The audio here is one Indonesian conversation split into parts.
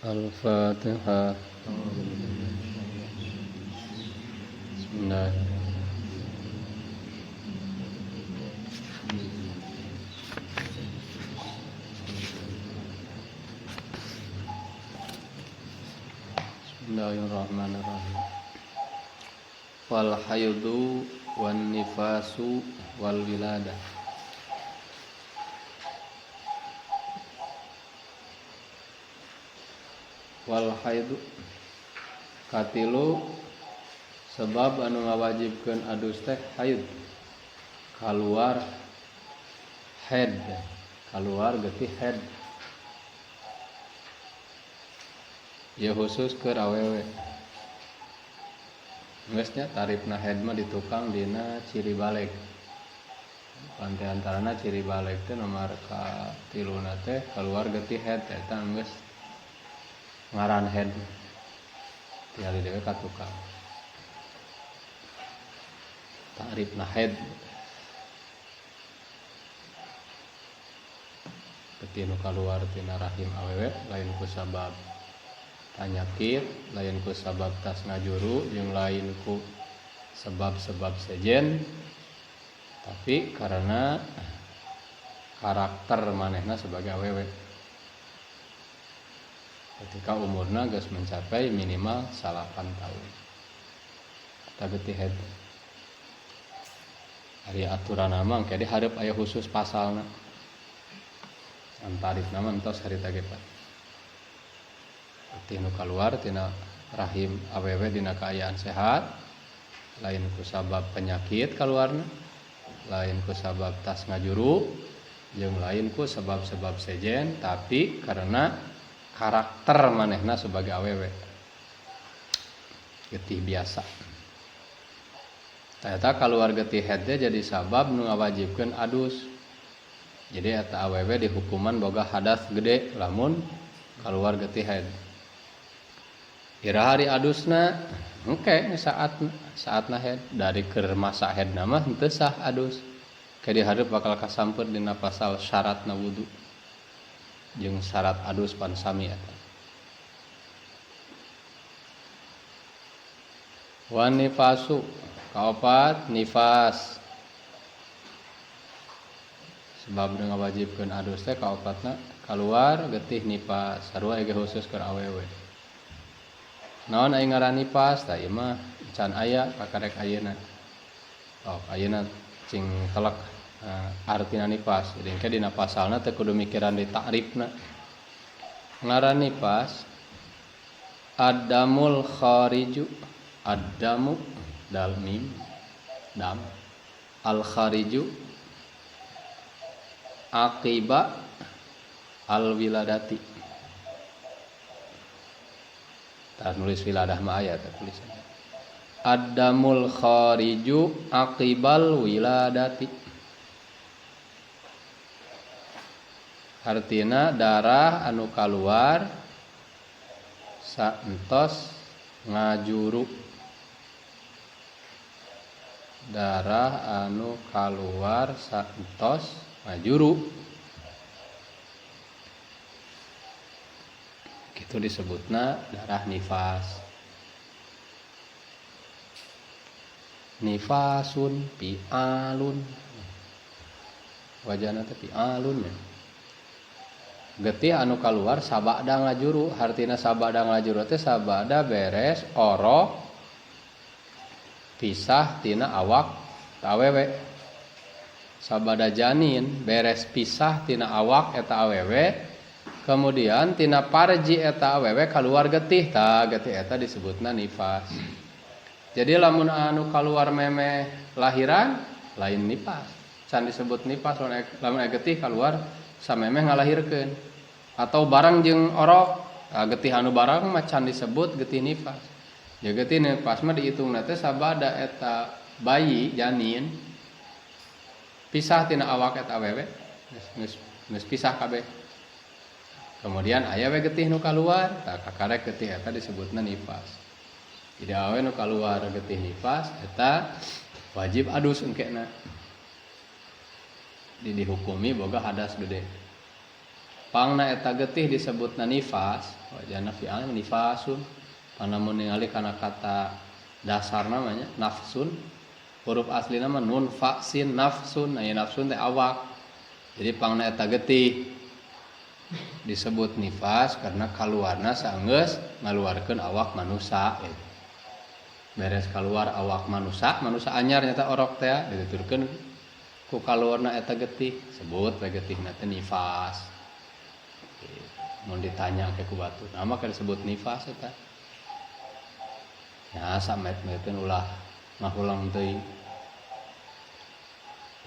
Al-Fatihah. Bismillah. Bismillahirrahmanirrahim. Wal haydu wan nifasu wal wiladah. Wal haidu katilu sebab anu ngawajibkeun adus teh haid kaluar head kaluar getih head ya khusus keur awewe geusnya tarifna head mah ditukang dina ciri balik pantai antarana ciri balik teh nomor katiluna teh kaluar getih head eta geus ngaran head tinggal di dewe katukang ta'rifna head getih nu kaluar tina rahim awewe lain ku sabab tanyakit lain ku sabab tas ngajuru jeung lain ku sebab-sebab sejen tapi karena karakter manehna sebagai awewe ketika umurna geus mencapai minimal 8 tahun. Eta getih head. Ari aturanna mah engke dihareup aya khusus pasalna. Antarifna mah entos harita ge Pak. Getih nu kaluar tina rahim awewe dina kaayaan sehat, lain ku sabab penyakit kaluarna, lain ku sabab tas ngajuru, jeung lain ku sebab-sebab sejen tapi karena karakter manehna sebagai awewe getih biasa. Ternyata keluar getih head jadi sabab nu ngawajibkeun adus. Jadi eta awewe dihukuman boga hadas gede lamun keluar getih head. Ira hari adusna engke saatna head dari keur masa head mah henteu sah adus. Ke dihareup bakal kasampeut dina pasal syaratna wudu. Jeung syarat adus pan sami eta. Wan nifasu kaopat nifas. Sebab nu ngawajibkeun adus teh kaopatna kaluar getih nifas sarua ege khusus keur awewe. Naon aya ngaran nifas? Tah ieu mah can aya kakarek ayeuna. Oh, ayeuna cing kelek artina nifas. Jadi engke dina pasalna teu kudu mikiran di ta'rifna. Ngaran nifas adamul khariju, adamu dal mim dam al khariju aqiba al wiladati. Tah nulis wiladah mah aya teh tulisanna. Adamul khariju aqibal wiladati. Artina darah anu kaluar saentos ngajuru. Darah anu kaluar saentos ngajuru. Kitu disebutna darah nifas. Nifasun pi'alun. Wajana teh pi'alun ya. Getih anu kaluar sabada ngajuru, hartina sabada ngajuru teh sabada beres oro pisah tina awak awewe. Sabada janin beres pisah tina awak eta awewe, kemudian tina parji eta awewe kaluar getih, tah getih eta disebutna nifas. Jadi lamun anu kaluar meme lahiran lain nifas. Can disebut nifas lamun aya getih kaluar samemeh ngalahirkeun. Atau barang jeung orok getih anu barang macan disebut getih nifas. Ya getih nifas mah diitungna teh sabada eta bayi janin pisah tina awak eta awewe geus pisah kabeh. Kemudian aya we getih nu kaluar, tah kakarek getih eta disebutna nifas. Jadi awe nu kaluar getih nifas eta wajib adus engkena. Dihukumi boga hadas gede. pangna eta getih disebutna nifas wajana fi'al nifasun panamun ningali kana kata dasar namanya nafsun huruf asli nama nun fa sin nafsun aya nafsun teh awak jadi pangna eta getih disebut nifas karena kaluarna saenggeus ngaluarkeun awak manusa beres keluar awak manusia anyar nyata orok teh dituturkeun ku kaluarna eta getih sebut we getihna teh nifas. Mun ditanya ke ku batur nama kan disebut nifas eta. Ya samet-meteun ulah ngahulang teuing.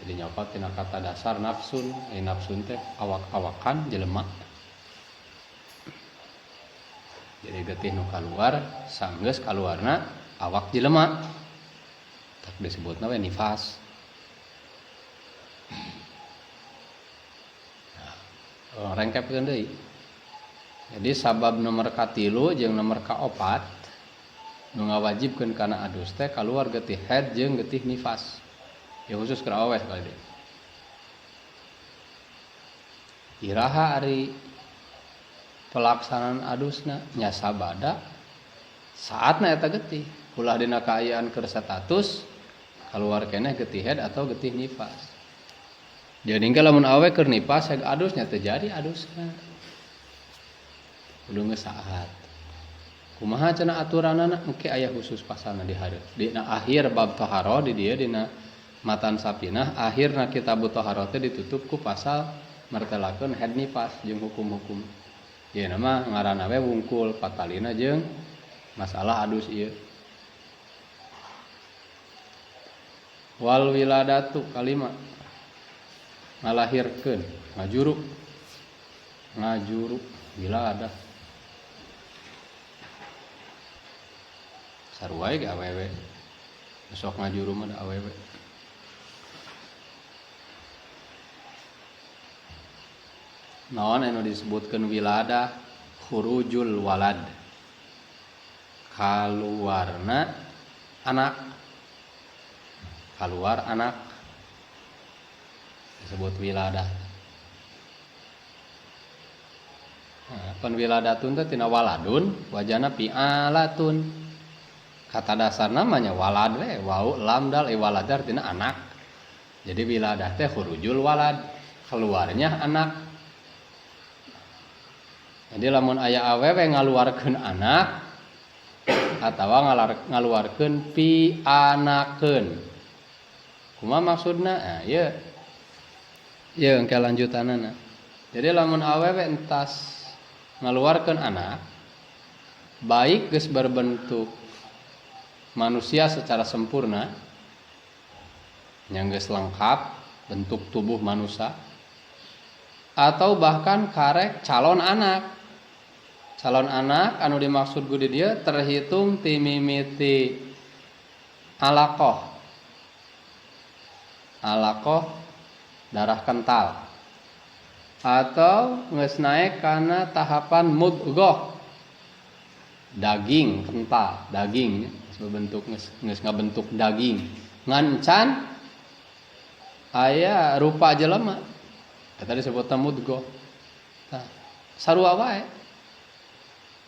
Jadi nyokot tina kata dasar nafsun, nafsun teh awak-awakan jelema. Jadi getih nu kaluar saenggeus kaluarna awak jelema tak disebutna we nifas. Nah, rengkepkeun deui. Jadi sabab nomor katilu jeung nomor kaopat nu ngawajibkeun kana adus teh kaluar getih haid jeung getih nifas. Ya khusus keur awewe kali deui. Iraha ari pelaksanaan adusna nya sabada saatna eta getih ulah dina kaayaan keur status keluar keneh getih haid atau getih nifas. Jadi lamun awe keur nifas heg adusnya terjadi adusna. Kudu geus saat. Kumaha cenah aturanana engke aya khusus pasalna di hareup. Dina akhir bab taharah di dieu dina matan sapinah akhirna kitab taharah teh ditutup ku pasal martelakeun haid nifas jeung hukum-hukum. Ieu mah ngaranna we wungkul patalina jeung masalah adus ieu. Wal wiladatu kalima ngalahirkeun ngajuru wiladah sarua ge awewe sok ngajuru mah awewe naon anu disebutkeun wiladah khurujul walad kaluarna anak keluar anak disebut wiladah. Nah, penwiladatun teh tina waladun wajana pi'alatun. Kata dasar namanya walad we wau lam dal waladar tina anak. Jadi wiladah teh khurujul walad, keluarnya anak. Jadi lamun aya awewe ngaluarkeun anak atawa ngaluarkeun pi'anakeun. Kumaha maksudna? Nah, ieu engke lanjutanana. Jadi lamun awewe entas ngaluarkeun anak baik geus berbentuk manusia secara sempurna yang geus lengkap bentuk tubuh manusia atau bahkan karek calon anak anu dimaksud ku di dieu terhitung ti mimiti alaqah darah kental atau geus naik kana tahapan mudghah daging kental daging bentuk geus ngabentuk daging ngancan aya rupa jelema eta disebutna mudghah tah sarua wae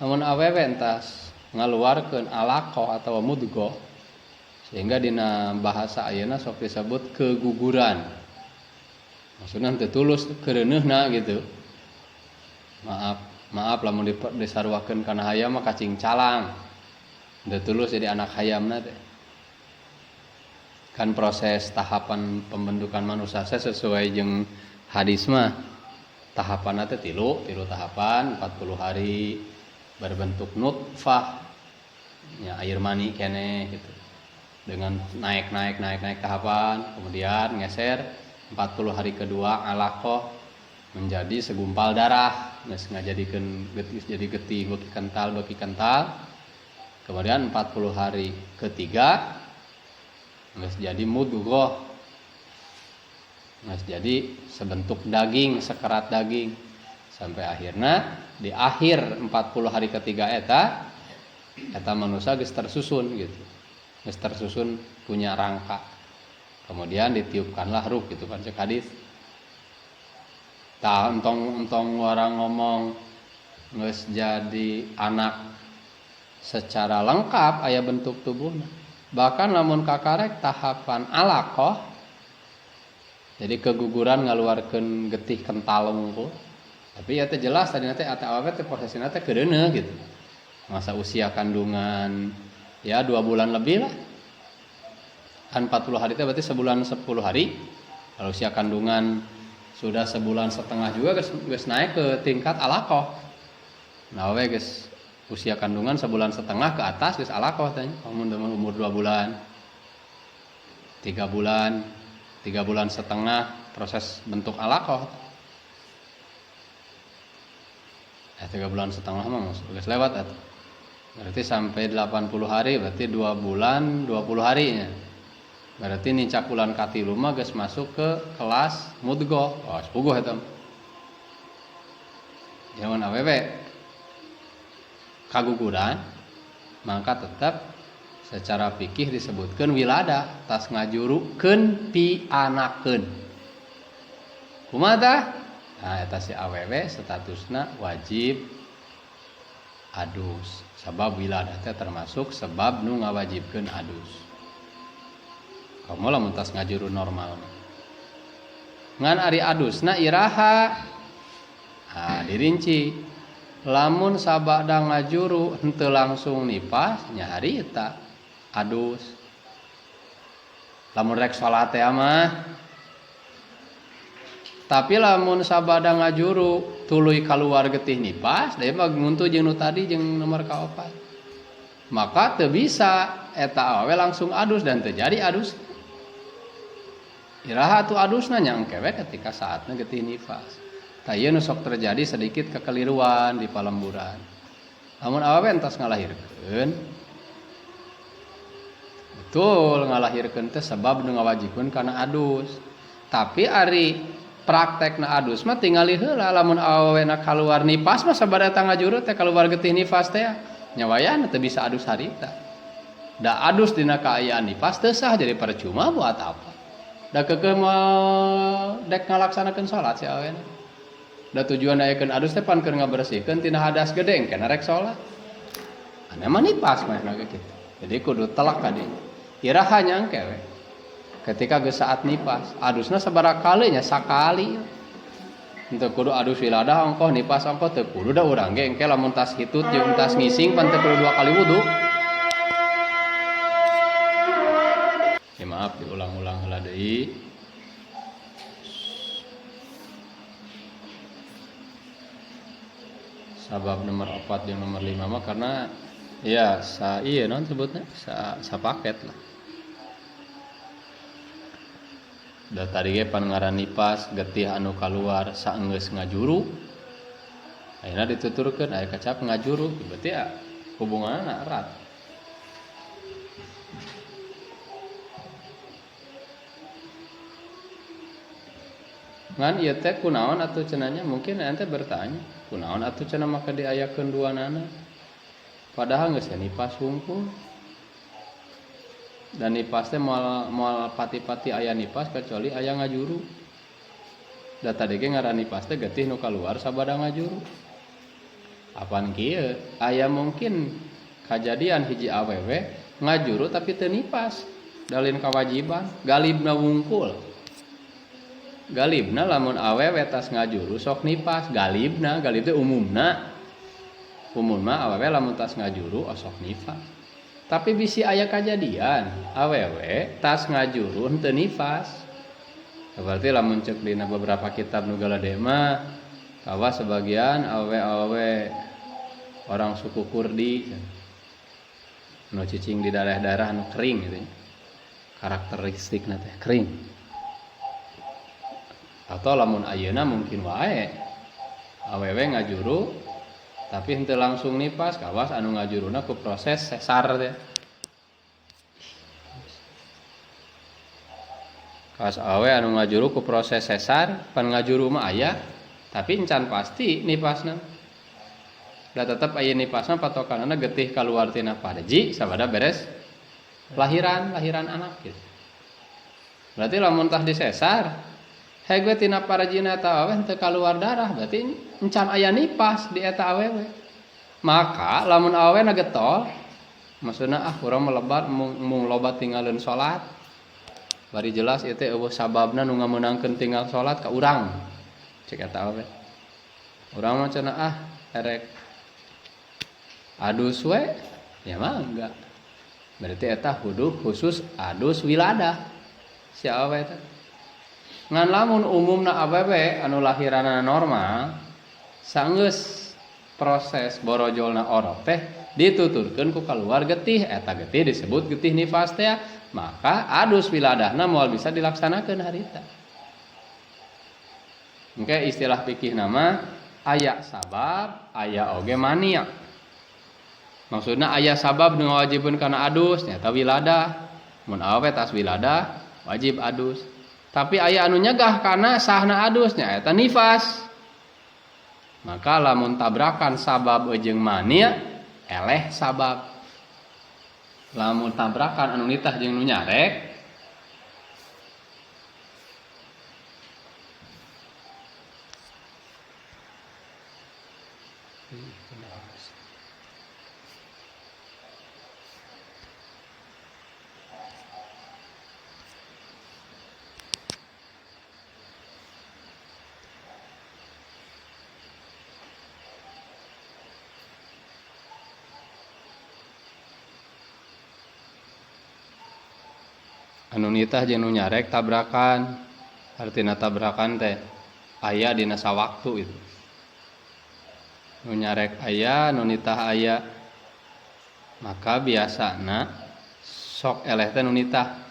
namun awewe entas ngaluarkeun alaqah atawa mudghah sehingga dina bahasa ayeuna sok disebut keguguran. Maksudna teu tulus keureuneuhna gitu. Maaf lamun disarwakeun kana hayam mah cacing calang. Teu tulus jadi anak hayamna teh. Kan proses tahapan pembentukan manusia sesuai jeung hadis mah tahapanna teh tilu tahapan 40 hari berbentuk nutfah nya air mani keneh gitu. Dengan naik tahapan kemudian geser 40 hari kedua alaqah menjadi segumpal darah geus ngajadikeun jadi getih beuki kental kemudian 40 hari ketiga geus jadi mudghah geus jadi sebentuk daging sekerat daging sampai akhirna di akhir 40 hari ketiga eta manusia geus tersusun gitu. Geus tersusun punya rangka. Kemudian ditiupkanlah ruh gitu kan cek hadis. tah entong orang ngomong geus jadi anak secara lengkap aya bentuk tubuhna. Bahkan lamun kakarek tahapan alaqah, jadi keguguran ngaluarkeun getih kental wungkul. Tapi ya teh jelas tadi nanti eta awewe teh posesina teh kedeuneuh gitu. Masa usia kandungan ya 2 bulan lebih lah. Kan 40 hari teh berarti sebulan 10 hari. Kalau usia kandungan sudah sebulan setengah juga geus naik ke tingkat alaqah. Nah we geus usia kandungan sebulan setengah ke atas geus alaqah teh. Umur 2 bulan. 3 bulan, 3 bulan setengah proses bentuk alaqah. 3 bulan setengah mah geus lewat atuh. Berarti sampai 80 hari berarti 2 bulan 20 harinya. Berarti nicak ulan katilu mah geus masuk ke kelas mudghah. Oh, sepuguh eta. Jangan awewe kaguguran maka tetap secara fikih disebutkeun wilada tas ngajurukeun pianakeun. Kumaha tah? Nah, eta si awewe statusna wajib adus. Sabab wiladah teh termasuk sebab nu ngawajibkeun adus. Kamu lamun tas ngajuru normal. Ngan ari adusna iraha. Nah, dirinci. Lamun sabada ngajuru henteu langsung nipas nya hari eta adus. Lamun rek salat teh mah tapi lamun sabada ngajuru tuluy kaluar getih nipas da mah nguntu jeung nu tadi jeung nomor kaopat maka teu bisa eta awe langsung adus dan terjadi adus iraha tu adusna nya engkewe ketika saatna getih nifas tah ieu nu sok terjadi sedikit kekeliruan di palemburan lamun awewe entos ngalahirkeun betul ngalahirkeun teh sebab nu ngawajibkeun kana adus tapi ari praktekna adus mah tingali heula lamun awewena kaluar nipas mah sabada tang ngajuru teh kaluar getih nifas teh nya wayahna teu bisa adus harita. Da adus dina kaayaan nipas teu sah jadi percuma buat apa. Da keukeuh moal dek ngalaksanakeun salat si awewena. Da tujuan ayekeun adus teh pan keur ngabersihkeun tina hadas gede engke rek salat. Ane mah nipas mah kitu. Jadi kudu telak ka dieu. Iraha nya engke we. Ketika geus saat nipas adusna sabaraha kalinya sakali henteu kudu adus wiladah ongkoh nipas ongkoh teu kudu da urang ge engke lamun tas hitut jeung tas ngising pan teu kudu 2 kali wudu ya maaf diulang-ulang heula deui sabab nomor 4 jeung nomor 5 mah karena ya sa ieu naon sebutna sa paket lah. Da tadi ge pan ngaran nipas getih anu kaluar saenggeus ngajuru. Ayeuna dituturkeun aya kacap ngajuru, berarti ya hubunganna erat. Ngan ieu teh kunaon atuh cenanya mungkin ente bertanya, kunaon atuh cenah maka diayakeun duanana? Padahal geus nipas hungkul. Dan nipas teh moal pati-pati aya nipas kecuali aya ngajuru. Da tadi ge ngaran nipas teh getih nu kaluar sabada ngajuru. Apaan kieu? Aya mungkin kajadian hiji awewe ngajuru tapi teu nipas. Dalin kewajiban, galibna wungkul. Galibna lamun awewe tas ngajuru sok nipas, galib teh umumna. Umumna awewe lamun tas ngajuru sok nipas. Tapi bisi aya kajadian awewe tas ngajuru henteu nifas. Berarti lamun ceuk dina beberapa kitab nu galade mah kawa sebagian awewe orang suku Kurdi nu cicing di daerah-daerah anu kering gitu. Karakteristikna teh kering. Atau lamun ayeuna mungkin wae awewe ngajuru tapi henteu langsung nipas kawas anu ngajuruna ku proses sesar teh. Kawas awe anu ngajuru ku proses sesar pan ngajuru mah aya tapi encan pasti nipasna. Da tetep aya nipasna patokanana getih kaluar tina farji sabada beres lahiran anak gitu. Berarti lamun tah disesar Hege tina parajina eta awewe teu kaluar darah berarti encan aya nipas di eta awewe. Maka lamun awewe na getol maksudna urang melebat mung loba tinggalin salat. Bari jelas ieu teh eueuh sababna nu ngameunangkeun tinggal salat ka urang. Cek eta awewe. Urang mah cenah erek adus we ya mah enggak. Berarti eta kudu khusus adus wiladah. Si awewe teh. Ngan lamun umumna awewe anu lahirana normal sanggeus proses borojolna orok teh dituturkeun ku kaluar getih eta getih disebut getih nifas teh maka adus wiladahna moal bisa dilaksanakeun harita. Engke istilah fikih nama aya sabab aya oge mania. Maksudna aya sabab nu ngawajibkeun kana adus nyata wiladah. Mun awewe tas wiladah wajib adus. Tapi aya anu nyegah karena sahna adusnya eta nifas. Maka lamun tabrakan sabab jeung mania eleh sabab. Lamun tabrakan anu nitah jeung nu nyarek anu nitah jeung nu nyarek tabrakan. Artina tabrakan teh aya dina sawaktu itu. Nu nyarek aya, nu nitah aya. Maka biasana sok eleh teh nu nitah.